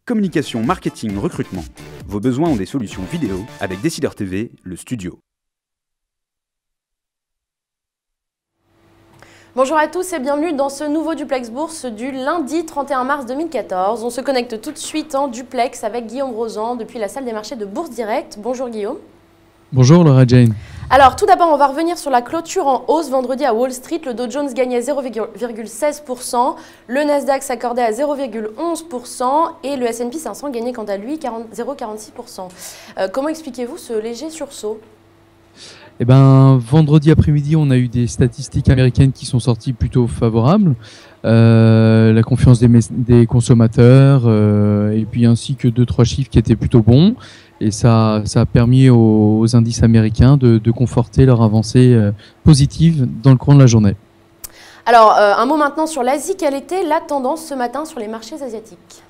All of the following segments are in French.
Communication, marketing, recrutement. Vos besoins ont des solutions vidéo avec Décideur TV, le studio. Bonjour à tous et bienvenue dans ce nouveau Duplex Bourse du lundi 31 mars 2014. On se connecte tout de suite en duplex avec Guillaume Rozan depuis la salle des marchés de Bourse Direct. Bonjour Guillaume. Bonjour Laura Jane. Alors tout d'abord on va revenir sur la clôture en hausse vendredi à Wall Street. Le Dow Jones gagnait 0,16%, le Nasdaq s'accordait à 0,11% et le S&P 500 gagnait quant à lui 0,46%. Comment expliquez-vous ce léger sursaut ? Eh ben, vendredi après-midi, on a eu des statistiques américaines qui sont sorties plutôt favorables. La confiance des consommateurs et puis ainsi que 2-3 chiffres qui étaient plutôt bons. Et ça a permis aux indices américains de conforter leur avancée positive dans le courant de la journée. Alors, un mot maintenant sur l'Asie. Quelle était la tendance ce matin sur les marchés asiatiques ?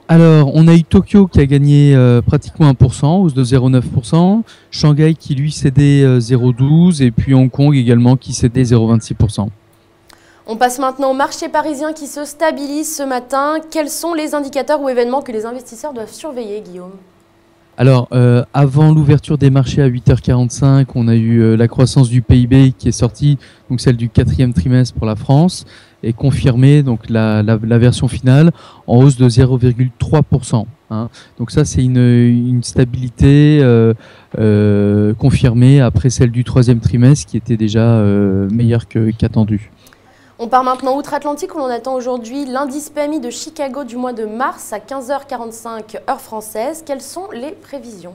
Alors, on a eu Tokyo qui a gagné pratiquement 1%, hausse de 0,9%. Shanghai qui lui cédait 0,12% et puis Hong Kong également qui cédait 0,26%. On passe maintenant au marché parisien qui se stabilise ce matin. Quels sont les indicateurs ou événements que les investisseurs doivent surveiller, Guillaume ? Alors, avant l'ouverture des marchés à 8h45, on a eu la croissance du PIB qui est sortie, donc celle du 4e trimestre pour la France, et confirmée, donc la version finale, en hausse de 0,3%. Donc ça, c'est une stabilité confirmée après celle du 3e trimestre qui était déjà meilleure qu'attendue. On part maintenant outre-Atlantique où l'on attend aujourd'hui l'indice PMI de Chicago du mois de mars à 15h45 heure française. Quelles sont les prévisions ?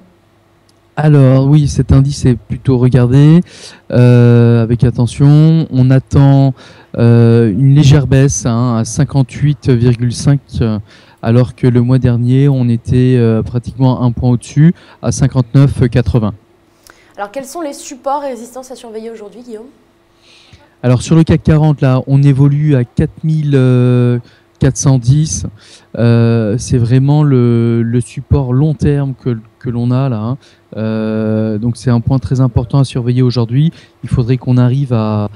Alors oui, cet indice est plutôt regardé avec attention. On attend une légère baisse à 58,5 alors que le mois dernier on était pratiquement un point au-dessus à 59,80. Alors quels sont les supports et résistances à surveiller aujourd'hui, Guillaume ? Alors sur le CAC 40, là, on évolue à 4410. C'est vraiment le support long terme que l'on a là. Donc c'est un point très important à surveiller aujourd'hui. Il faudrait qu'on arrive à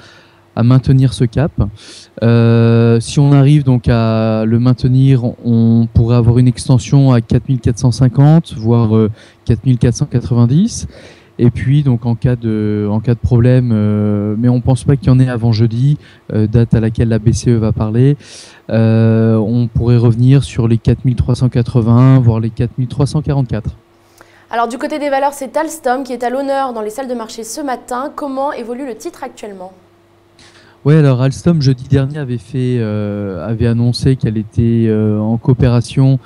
maintenir ce cap. Si on arrive donc à le maintenir, on pourrait avoir une extension à 4450, voire 4490. Et puis, donc, en cas de problème, mais on ne pense pas qu'il y en ait avant jeudi, date à laquelle la BCE va parler, on pourrait revenir sur les 4380, voire les 4344. Alors, du côté des valeurs, c'est Alstom qui est à l'honneur dans les salles de marché ce matin. Comment évolue le titre actuellement ? Oui, alors Alstom, jeudi dernier, avait annoncé qu'elle était en coopération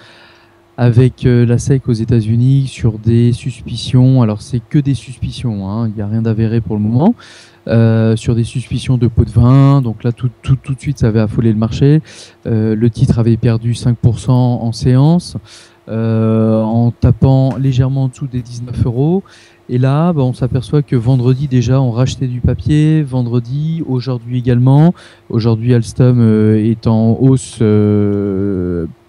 avec la SEC aux États-Unis sur des suspicions, alors c'est que des suspicions, il n'y a rien d'avéré pour le moment, sur des suspicions de pots de vin, donc là tout de suite ça avait affolé le marché, le titre avait perdu 5% en séance, en tapant légèrement en dessous des 19 €, et là on s'aperçoit que vendredi déjà on rachetait du papier, vendredi, aujourd'hui également, aujourd'hui Alstom est en hausse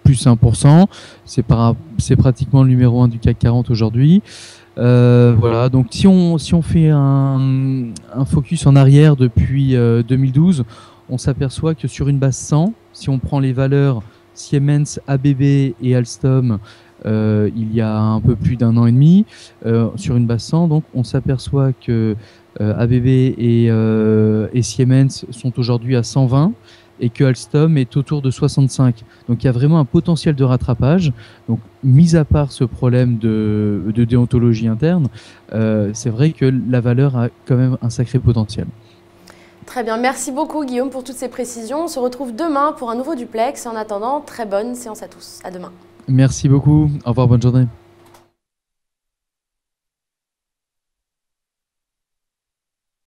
plus 1%, c'est pratiquement le numéro 1 du CAC 40 aujourd'hui. Voilà, donc si on fait un focus en arrière depuis 2012, on s'aperçoit que sur une base 100, si on prend les valeurs Siemens, ABB et Alstom, il y a un peu plus d'un an et demi, sur une base 100, donc on s'aperçoit que ABB et Siemens sont aujourd'hui à 120, et que Alstom est autour de 65. Donc il y a vraiment un potentiel de rattrapage. Donc mis à part ce problème de déontologie interne, c'est vrai que la valeur a quand même un sacré potentiel. Très bien, merci beaucoup Guillaume pour toutes ces précisions. On se retrouve demain pour un nouveau duplex. En attendant, très bonne séance à tous. À demain. Merci beaucoup. Au revoir, bonne journée.